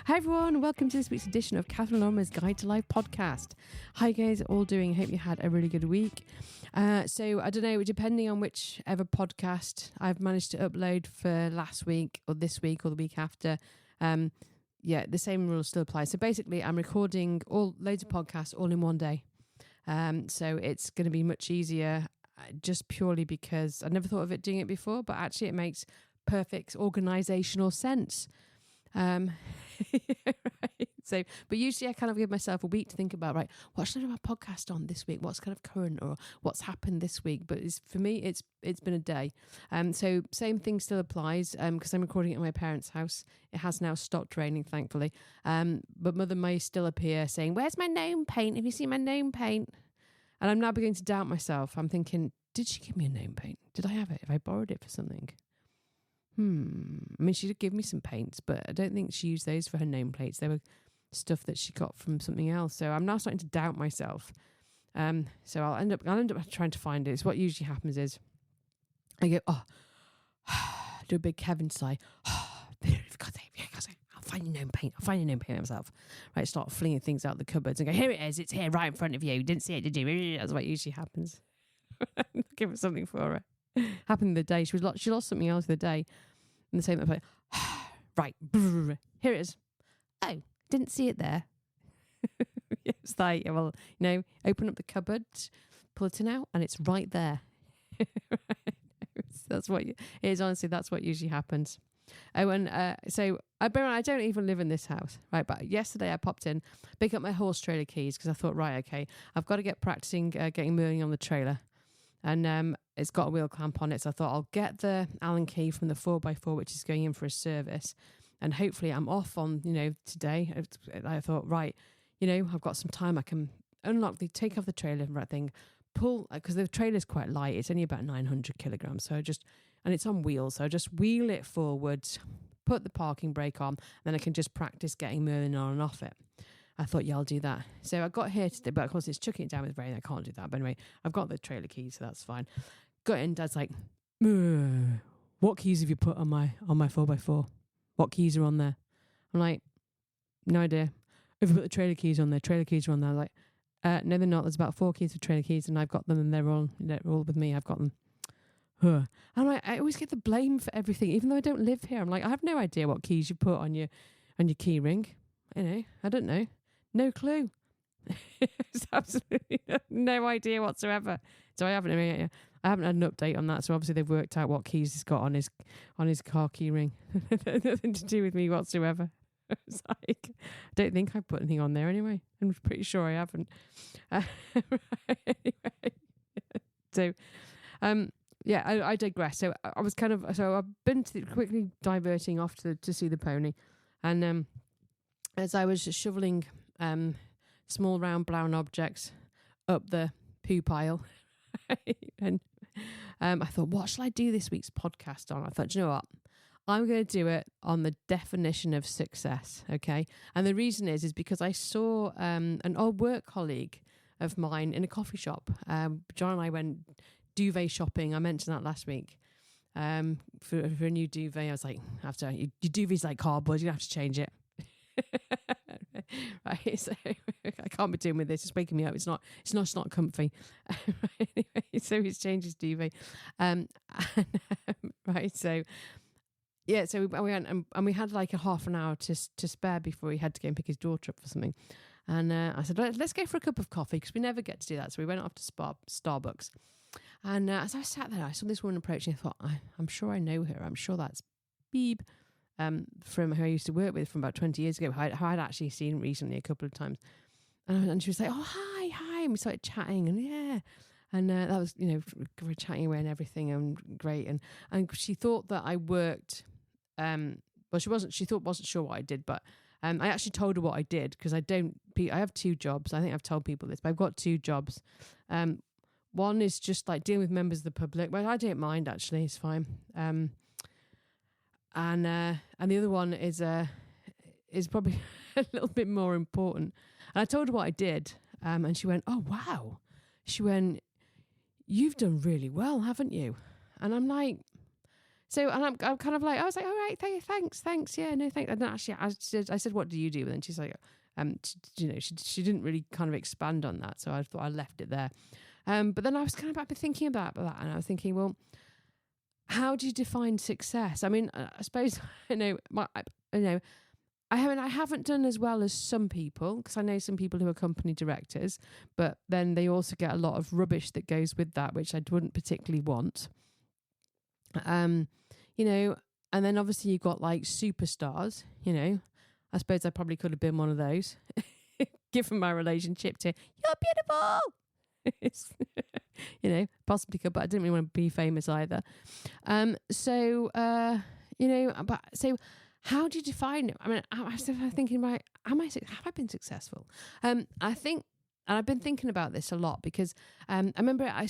Hi everyone, welcome to this week's edition of Catherine Norma's Guide to Life podcast. How you guys all doing? Hope you had a really good week. So I don't know, depending on whichever podcast I've managed to upload for last week or this week or the week after, the same rules still apply. So basically I'm recording loads of podcasts all in one day. So it's going to be much easier just purely because I never thought of it doing it before, but actually it makes perfect organisational sense. Right. So, but usually I kind of give myself a week to think about, right, what should I do my podcast on this week? What's kind of current or what's happened this week? But for me, it's been a day. So same thing still applies because I'm recording it in my parents' house. It has now stopped raining, thankfully. But Mother may still appear saying, "Where's my gnome paint? Have you seen my gnome paint?" And I'm now beginning to doubt myself. I'm thinking, did she give me a gnome paint? Did I have it? Have I borrowed it for something? I mean, she did give me some paints, but I don't think she used those for her nameplates. They were stuff that she got from something else. So I'm now starting to doubt myself. So I'll end up trying to find it. So what usually happens is I go, do a big Kevin sigh. I'll find your gnome paint. Myself. Right, start flinging things out the cupboards and go, here it is. It's here right in front of you. You didn't see it, did you? That's what usually happens. Give her something for her. Happened the other day. She lost something else the other day. And the same, I'm like, right, here it is. Oh, didn't see it there. It's like, well, open up the cupboard, pull it out, and it's right there. That's what it is. Honestly, that's what usually happens. Oh, and so I don't even live in this house, right? But yesterday I popped in, pick up my horse trailer keys because I thought, right, okay, I've got to get practicing getting mooring on the trailer. And it's got a wheel clamp on it. So I thought I'll get the Allen key from the 4x4, which is going in for a service. And hopefully I'm off on, today. I thought, right, I've got some time. I can take off the trailer thing, pull, because the trailer's quite light. It's only about 900 kilograms. So and it's on wheels. So I just wheel it forwards, put the parking brake on, then I can just practice getting mooring on and off it. I thought, yeah, I'll do that. So I got here today, but of course it's chucking it down with rain. I can't do that. But anyway, I've got the trailer keys, so that's fine. Got in, Dad's like, what keys have you put on my 4x4? What keys are on there? I'm like, no idea. If you put the trailer keys on there, trailer keys are on there. I'm like, no, they're not. There's about 4 keys for trailer keys, and I've got them, and they're all with me. I've got them. I'm like, I always get the blame for everything, even though I don't live here. I'm like, I have no idea what keys you put on your key ring. I don't know. No clue. It's absolutely no idea whatsoever. So I haven't had an update on that. So obviously they've worked out what keys he's got on his car key ring. Nothing to do with me whatsoever. It's like, I don't think I put anything on there anyway. I'm pretty sure I haven't. Anyway. So, I digress. So I was I've been quickly diverting off to see the pony, and as I was shoveling small round brown objects up the poo pile, and I thought, what shall I do this week's podcast on? I thought, do you know what? I'm going to do it on the definition of success, okay? And the reason is because I saw an old work colleague of mine in a coffee shop. John and I went duvet shopping. I mentioned that last week for a new duvet. I was like, your duvet's like cardboard. You have to change it. Right, so I can't be doing with this. It's waking me up. It's not comfy. Anyway, so he's changed his duvet. Right, so yeah, so we went and we had like a half an hour to spare before he had to go and pick his daughter up for something. And I said, let's go for a cup of coffee because we never get to do that. So we went off to Starbucks. And as I sat there, I saw this woman approaching. I thought, I'm sure I know her. I'm sure that's Beeb. From who I used to work with from about 20 years ago, who I'd actually seen recently a couple of times. And she was like, oh, hi. And we started chatting and that was, we're chatting away and everything and great. And she thought that I worked, she wasn't sure what I did, but I actually told her what I did because I have 2 jobs. I think I've told people this, but I've got 2 jobs. One is just like dealing with members of the public. Well, I don't mind actually, it's fine. And the other one is probably a little bit more important. And I told her what I did, and she went, "Oh wow!" She went, "You've done really well, haven't you?" And I'm like, So, and I'm kind of like, I was like, all right, thanks, yeah, no, thanks. And then actually, I said, what do you do? And then she's like, she didn't really kind of expand on that, so I thought I left it there. But then I was kind of thinking about that, and I was thinking, well, how do you define success? I mean, I suppose I haven't done as well as some people, because I know some people who are company directors, but then they also get a lot of rubbish that goes with that, which I wouldn't particularly want. And then obviously you've got like superstars, I suppose I probably could have been one of those, given my relationship to "you're beautiful." Possibly could, but I didn't really want to be famous either. But so how do you define it? I mean, I was thinking, right, have I been successful? I think, and I've been thinking about this a lot because I remember I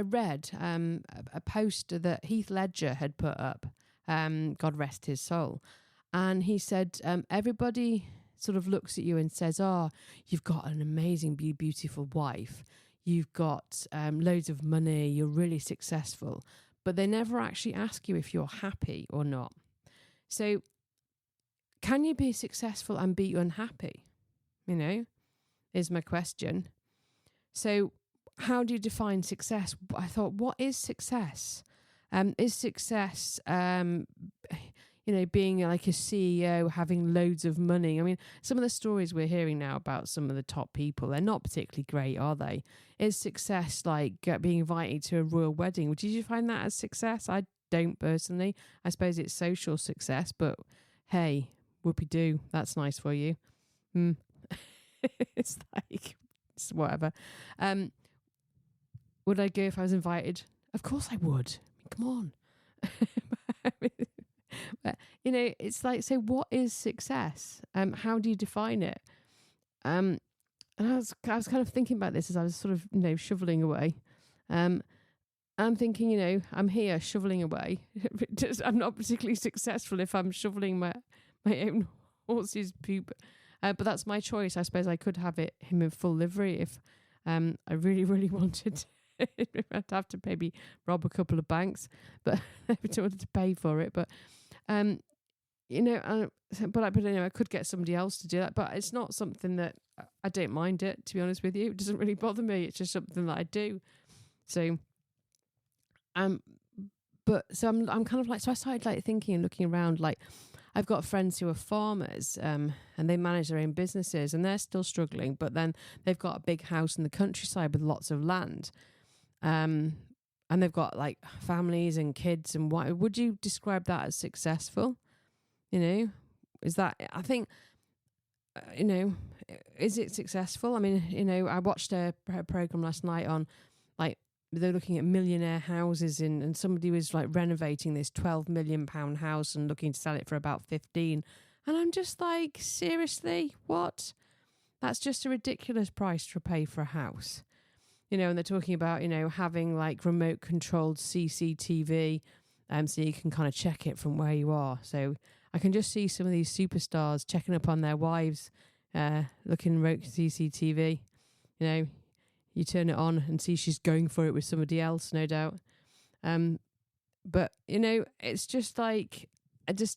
read a post that Heath Ledger had put up, God rest his soul. And he said, everybody sort of looks at you and says, oh, you've got an amazing, beautiful wife. You've got loads of money. You're really successful. But they never actually ask you if you're happy or not. So can you be successful and be unhappy? Is my question. So how do you define success? I thought, what is success? Is success, being like a CEO, having loads of money? I mean, some of the stories we're hearing now about some of the top people, they're not particularly great, are they? Is success like being invited to a royal wedding? Would you find that as success? I don't personally. I suppose it's social success, but hey, whoopee-doo, that's nice for you. It's like, it's whatever. Would I go if I was invited? Of course I would. I mean, come on. But, it's like, so what is success? How do you define it? And I was kind of thinking about this as I was sort of, shoveling away. I'm thinking, I'm here shoveling away. I'm not particularly successful if I'm shoveling my own horse's poop. But that's my choice. I suppose I could have him in full livery if I really, really wanted. I'd have to maybe rob a couple of banks, but I don't want to pay for it. But I could get somebody else to do that. But it's not something that I don't mind it. To be honest with you, it doesn't really bother me. It's just something that I do. So, I'm kind of like, so I started like thinking and looking around. Like, I've got friends who are farmers, and they manage their own businesses, and they're still struggling. But then they've got a big house in the countryside with lots of land. And they've got like families and kids, and what would you describe that as successful? Is that, I think, is it successful? I mean, I watched a program last night on like, they're looking at millionaire houses and somebody was like renovating this £12 million house and looking to sell it for about 15. And I'm just like, seriously, what? That's just a ridiculous price to pay for a house. And they're talking about, having like remote controlled CCTV, so you can kind of check it from where you are. So I can just see some of these superstars checking up on their wives, looking remote CCTV. You turn it on and see she's going for it with somebody else, no doubt. But it's just like, it's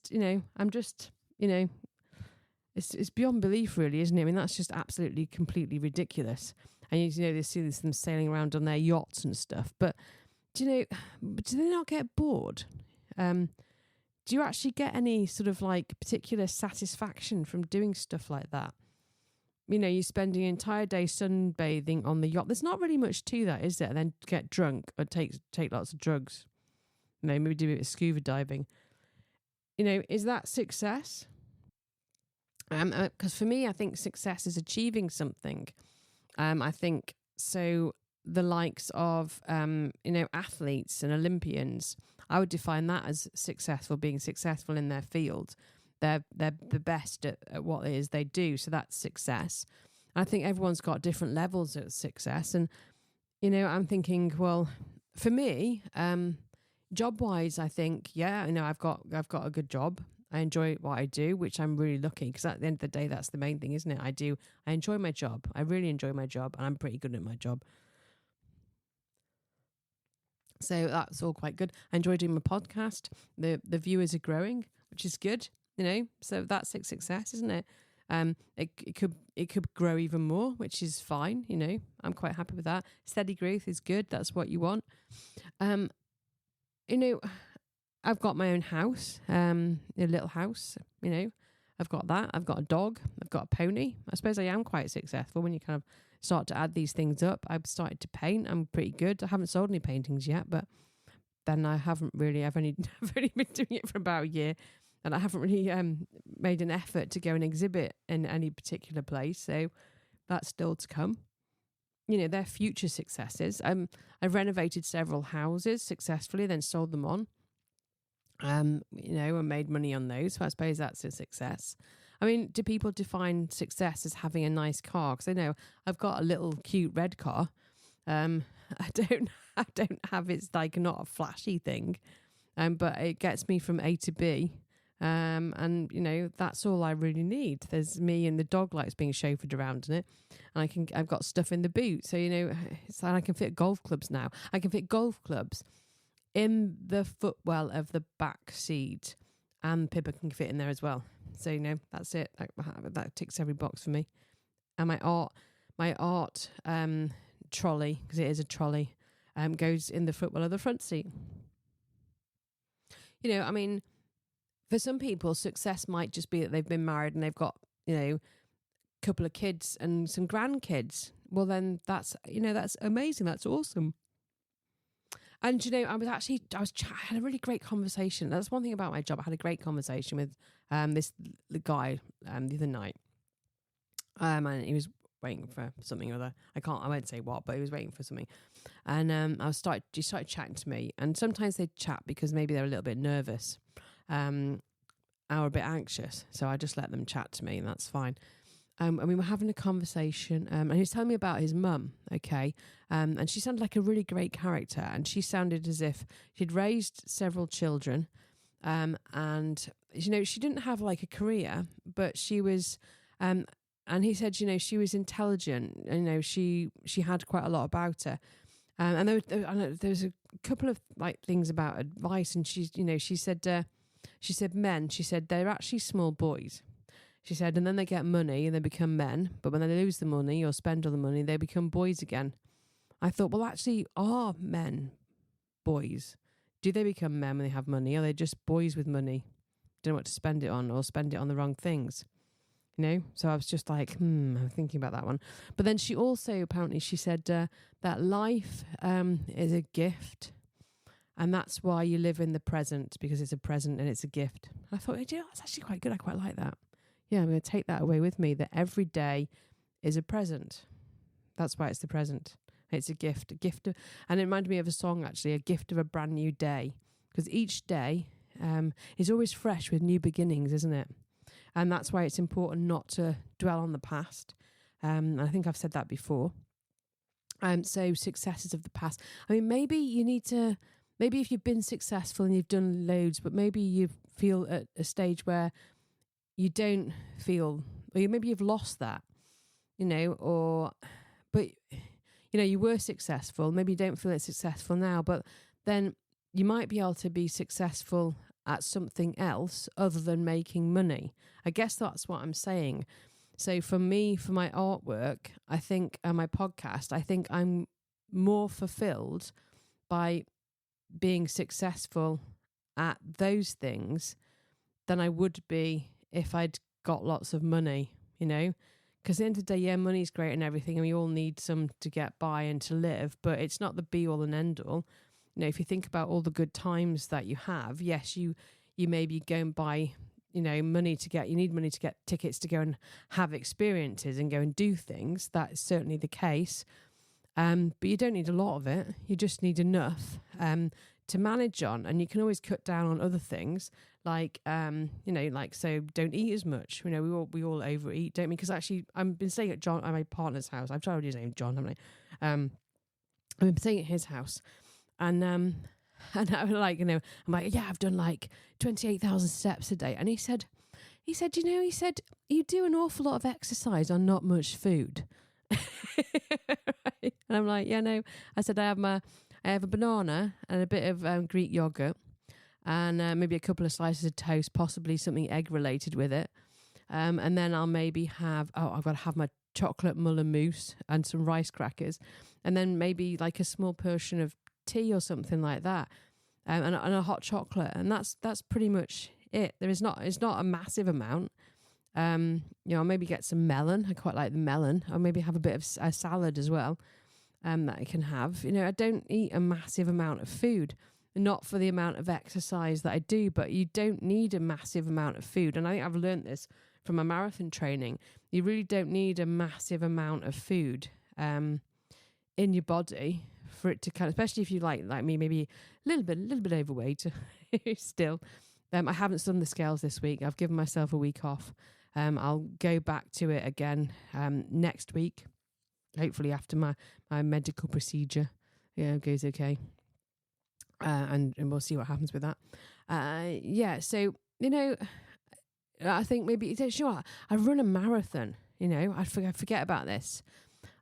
beyond belief, really, isn't it? I mean, that's just absolutely, completely ridiculous. And they see them sailing around on their yachts and stuff. But do they not get bored? Do you actually get any sort of like particular satisfaction from doing stuff like that? You're spending an entire day sunbathing on the yacht. There's not really much to that, is there? And then get drunk or take lots of drugs. Maybe do a bit of scuba diving. Is that success? Because for me, I think success is achieving something. I think so. The likes of athletes and Olympians, I would define that as successful, being successful in their field. They're the best at what it is they do, so that's success. I think everyone's got different levels of success, and I'm thinking, well, for me, job wise, I think, I've got a good job. I enjoy what I do, which I'm really lucky, because at the end of the day, that's the main thing, isn't it? I enjoy my job. I really enjoy my job, and I'm pretty good at my job. So that's all quite good. I enjoy doing my podcast. The viewers are growing, which is good, So that's a success, isn't it? It could grow even more, which is fine, I'm quite happy with that. Steady growth is good. That's what you want. I've got my own house, a little house, I've got that. I've got a dog. I've got a pony. I suppose I am quite successful when you kind of start to add these things up. I've started to paint. I'm pretty good. I haven't sold any paintings yet, but then I haven't really. I've only been doing it for about a year, and I haven't really made an effort to go and exhibit in any particular place. So that's still to come. They're future successes. I've renovated several houses successfully, then sold them on. And made money on those. So I suppose that's a success. I mean, do people define success as having a nice car? Because I know I've got a little cute red car. I don't have, it's like not a flashy thing, but it gets me from A to B. And that's all I really need. There's me and the dog likes being chauffeured around in it, and I've got stuff in the boot. So it's like I can fit golf clubs now. I can fit golf clubs in the footwell of the back seat, and Pippa can fit in there as well. So that's it. That ticks every box for me. And my art trolley, because it is a trolley, goes in the footwell of the front seat. I mean, for some people, success might just be that they've been married and they've got a couple of kids and some grandkids. Well, then that's amazing. That's awesome. And, I had a really great conversation. That's one thing about my job. I had a great conversation with the guy the other night. And he was waiting for something or other. I won't say what, but he was waiting for something. And he started chatting to me. And sometimes they chat because maybe they're a little bit nervous or a bit anxious. So I just let them chat to me, and that's fine. And we were having a conversation, and he was telling me about his mum, okay? And she sounded like a really great character, and she sounded as if she'd raised several children, and, she didn't have like a career, but she was, and he said, she was intelligent, and, she had quite a lot about her. And there was a couple of like things about advice, and she said they're actually small boys. She said, and then they get money and they become men. But when they lose the money or spend all the money, they become boys again. I thought, well, actually, are men boys? Do they become men when they have money? Or are they just boys with money? Don't know what to spend it on, or spend it on the wrong things. So I was just like, I'm thinking about that one. But then she also, apparently, she said that life is a gift. And that's why you live in the present, because it's a present and it's a gift. I thought, that's actually quite good. I quite like that. Yeah, I'm going to take that away with me, that every day is a present. That's why it's the present. It's a gift. And it reminded me of a song, actually, a gift of a brand new day. Because each day is always fresh with new beginnings, isn't it? And that's why it's important not to dwell on the past. I think I've said that before. So successes of the past. I mean, maybe if you've been successful and you've done loads, but maybe you feel at a stage where you don't feel, or maybe you've lost that, but you were successful. Maybe you don't feel it's successful now, but then you might be able to be successful at something else other than making money. I guess that's what I'm saying. So for me, for my artwork, I think, and my podcast, I think I'm more fulfilled by being successful at those things than I would be if I'd got lots of money, because at the end of the day, yeah, money's great and everything, and we all need some to get by and to live, but it's not the be all and end all. If you think about all the good times that you have, yes, you maybe go and buy, you need money to get tickets to go and have experiences and go and do things. That is certainly the case. But you don't need a lot of it. You just need enough to manage on, and you can always cut down on other things, like so don't eat as much. We all overeat, don't we? Because actually, I've been staying at my partner's house. I've tried his name, John, haven't I? I've been staying at his house, and I'm like, I'm like, yeah, I've done like 28,000 steps a day, and he said, you do an awful lot of exercise on not much food. Right? And I'm like, yeah, no. I said, I I have a banana and a bit of Greek yogurt, and maybe a couple of slices of toast, possibly something egg related with it. And then I'll maybe have, I've got to have my chocolate muller mousse and some rice crackers, and then maybe like a small portion of tea or something like that, and a hot chocolate, and that's pretty much it. It's not a massive amount. I'll maybe get some melon. I quite like the melon. I'll maybe have a bit of a salad as well, that I can have. I don't eat a massive amount of food. Not for the amount of exercise that I do, but you don't need a massive amount of food. And I think I've learned this from my marathon training. You really don't need a massive amount of food in your body for it to kind of, especially if you like me, maybe a little bit overweight still. I haven't done the scales this week. I've given myself a week off. I'll go back to it again next week, hopefully after my medical procedure. It goes okay. And we'll see what happens with that. So, I think maybe, sure, I run a marathon, I forget about this.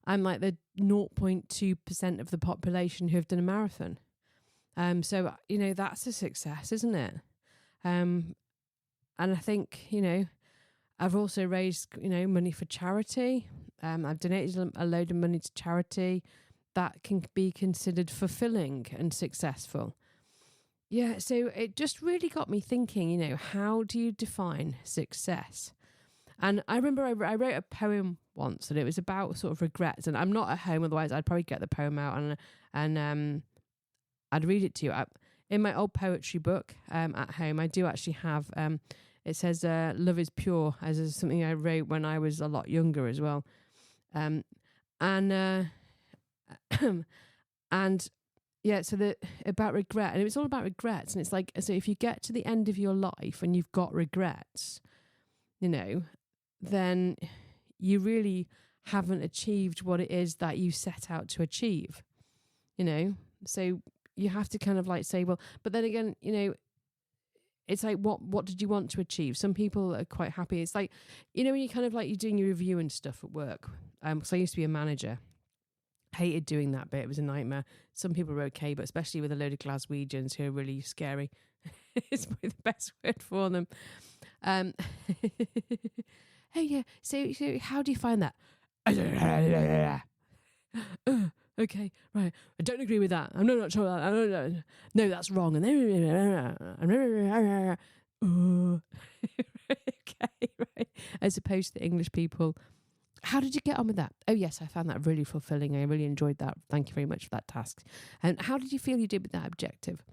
I'm like the 0.2% of the population who have done a marathon. So, that's a success, isn't it? And I think, I've also raised, money for charity. I've donated a load of money to charity. That can be considered fulfilling and successful. Yeah, so it just really got me thinking, how do you define success? And I remember I wrote a poem once, and it was about sort of regrets. And I'm not at home, otherwise I'd probably get the poem out and I'd read it to you. In my old poetry book at home, I do actually have, it says, love is pure, as is something I wrote when I was a lot younger as well. And yeah, so about regret, and it was all about regrets. And it's like, so if you get to the end of your life and you've got regrets, then you really haven't achieved what it is that you set out to achieve, so you have to kind of like say, well, but then again, it's like, what did you want to achieve? Some people are quite happy. It's like, when you kind of like, you're doing your review and stuff at work. Because I used to be a manager. Hated doing that bit. It was a nightmare. Some people were okay, but especially with a load of Glaswegians who are really scary. It's probably the best word for them. Hey, yeah. So how do you find that? Okay, right. I don't agree with that. I'm not sure. No, that's wrong. And okay, right. As opposed to the English people. How did you get on with that? Oh, yes, I found that really fulfilling. I really enjoyed that. Thank you very much for that task. And how did you feel you did with that objective?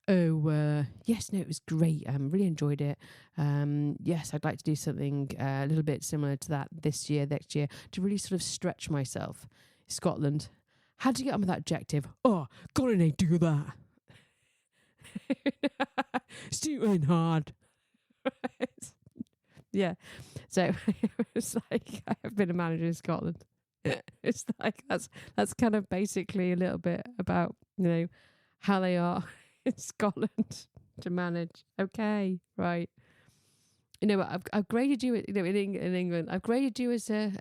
Oh, yes, no, it was great. Really enjoyed it. Yes, I'd like to do something a little bit similar to that this year, next year, to really sort of stretch myself. Scotland. How did you get on with that objective? Oh, God, I need to do that. Stupid hard. Right. Yeah. So it's like, I've been a manager in Scotland. It's like, that's kind of basically a little bit about, how they are in Scotland to manage. Okay, right. I've graded you, in England, I've graded you as a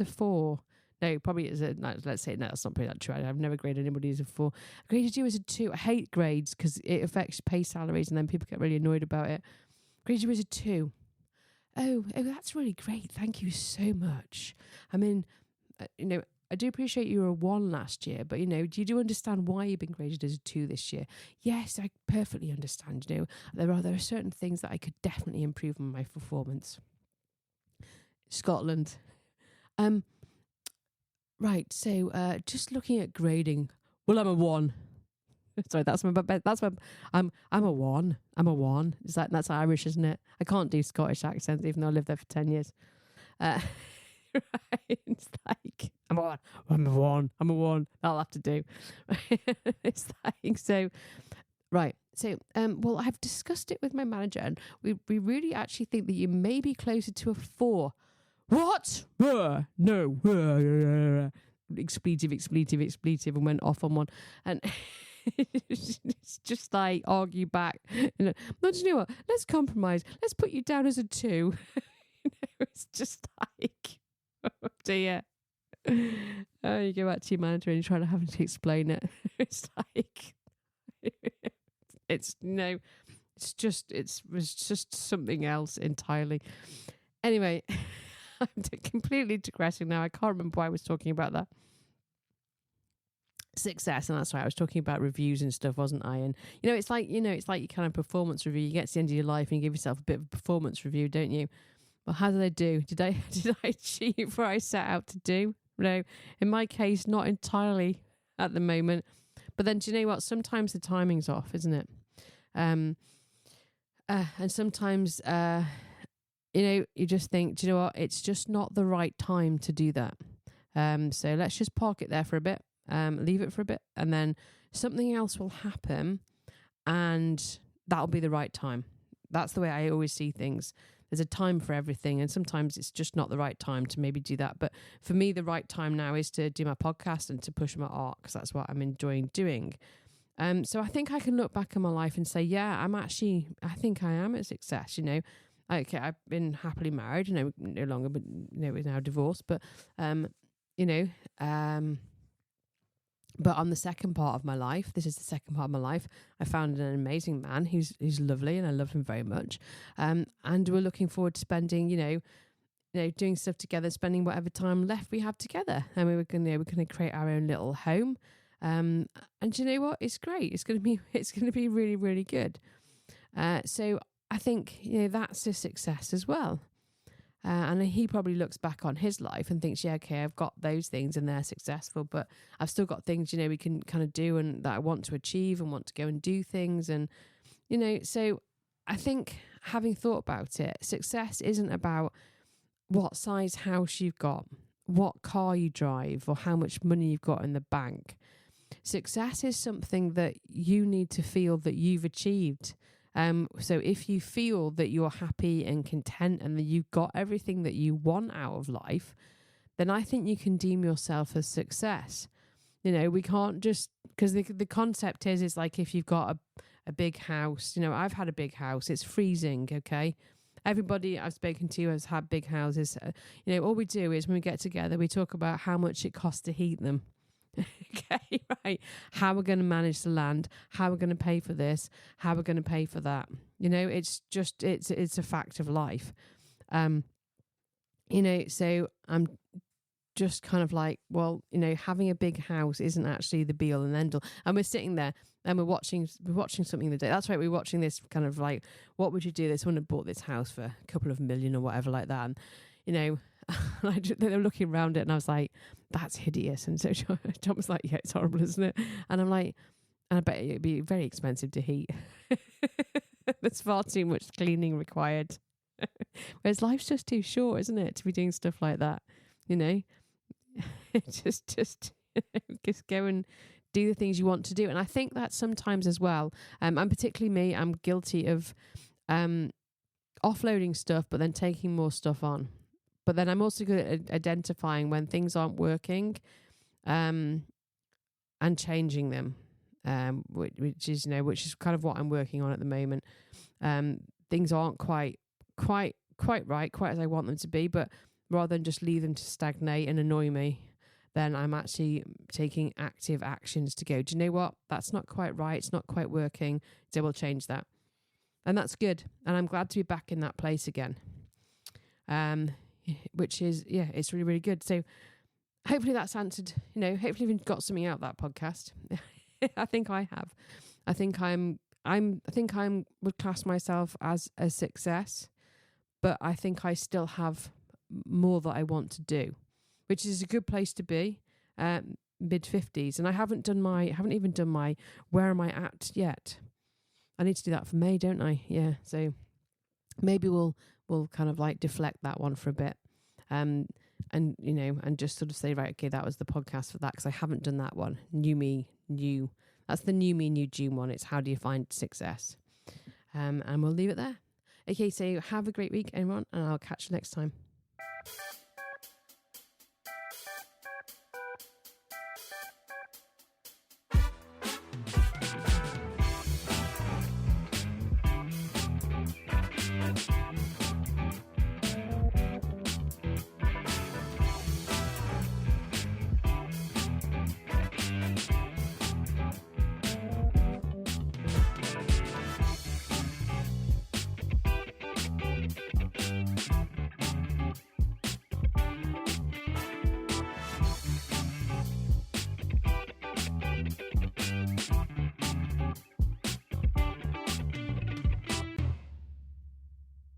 4. No, probably as a, no, let's say, no, that's not pretty that true. I've never graded anybody as a 4. I graded you as a 2. I hate grades because it affects pay salaries and then people get really annoyed about it. Graded you as a 2. Oh, that's really great. Thank you so much. I mean, I do appreciate you were a 1 last year, but, do you understand why you've been graded as a 2 this year? Yes, I perfectly understand. There are certain things that I could definitely improve on my performance. Scotland. Right, so just looking at grading. Well, I'm a 1. Sorry, I'm a 1. I'm a 1. That's Irish, isn't it? I can't do Scottish accents, even though I lived there for 10 years. Right, it's like I'm a 1. I'm a 1. That'll have to do. It's like so. Right. So, well, I've discussed it with my manager, and we really actually think that you may be closer to a 4. What? No. Expletive, and went off on one. And it's just like argue back. No, do you know what? Let's compromise. Let's put you down as a 2. It's just like, oh dear. Oh, you go back to your manager and you're trying to have to explain it. It's like, it's no, it was just something else entirely. Anyway, I'm completely digressing now. I can't remember why I was talking about that. Success, and that's right, I was talking about reviews and stuff, wasn't I? And it's like your kind of performance review. You get to the end of your life and you give yourself a bit of a performance review, don't you? Well, how did I do? Did I achieve what I set out to do? No, in my case, not entirely at the moment. But then, do you know what? Sometimes the timing's off, isn't it? And sometimes, you just think, do you know what? It's just not the right time to do that. So let's just park it there for a bit. Leave it for a bit, and then something else will happen, and that'll be the right time. That's the way I always see things. There's a time for everything, and sometimes it's just not the right time to maybe do that. But for me, the right time now is to do my podcast and to push my art, because that's what I'm enjoying doing. So I think I can look back on my life and say, yeah, I think I am a success. Okay, I've been happily married. No longer, but we're now divorced. But But on the second part of my life, this is the second part of my life, I found an amazing man who's lovely, and I love him very much. And we're looking forward to spending, doing stuff together, spending whatever time left we have together. And we're going to create our own little home. And you know what? It's great. It's going to be really, really good. So I think that's a success as well. And he probably looks back on his life and thinks, yeah, okay, I've got those things and they're successful, but I've still got things, we can kind of do and that I want to achieve and want to go and do things. And, so I think having thought about it, success isn't about what size house you've got, what car you drive, or how much money you've got in the bank. Success is something that you need to feel that you've achieved. So if you feel that you're happy and content and that you've got everything that you want out of life, then I think you can deem yourself as success. We can't just, because the concept is, it's like if you've got a big house, I've had a big house, it's freezing, okay? Everybody I've spoken to has had big houses. All we do is when we get together, we talk about how much it costs to heat them. Okay, right. How we're going to manage the land, how we're going to pay for this, how we're going to pay for that. It's just, it's a fact of life. So I'm just kind of like, well, having a big house isn't actually the be all and end all. And we're sitting there and we're watching something the day. That's right. We're watching this kind of like, what would you do? This one had bought this house for a couple of million or whatever like that. And, they were looking around it and I was like, that's hideous. And so John was like, yeah, it's horrible, isn't it? And I'm like, and I bet it'd be very expensive to heat. There's far too much cleaning required. Whereas life's just too short, isn't it, to be doing stuff like that? Just go and do the things you want to do. And I think that sometimes as well, and particularly me, I'm guilty of offloading stuff, but then taking more stuff on. But then I'm also good at identifying when things aren't working, and changing them, which is kind of what I'm working on at the moment. Things aren't quite right, quite as I want them to be. But rather than just leave them to stagnate and annoy me, then I'm actually taking active actions to go, do you know what? That's not quite right. It's not quite working. So we'll change that. And that's good. And I'm glad to be back in that place again. Which is, it's really, really good. So hopefully that's answered, hopefully you've got something out of that podcast. I think I have. I think would class myself as a success, but I think I still have more that I want to do, which is a good place to be, mid-50s. And I haven't even done my where am I at yet. I need to do that for May, don't I? Yeah. So maybe we'll kind of like deflect that one for a bit. And just sort of say, right, okay, that was the podcast for that, because I haven't done that one. That's the new me, new June one. It's how do you find success? And we'll leave it there. Okay, so have a great week, everyone, and I'll catch you next time.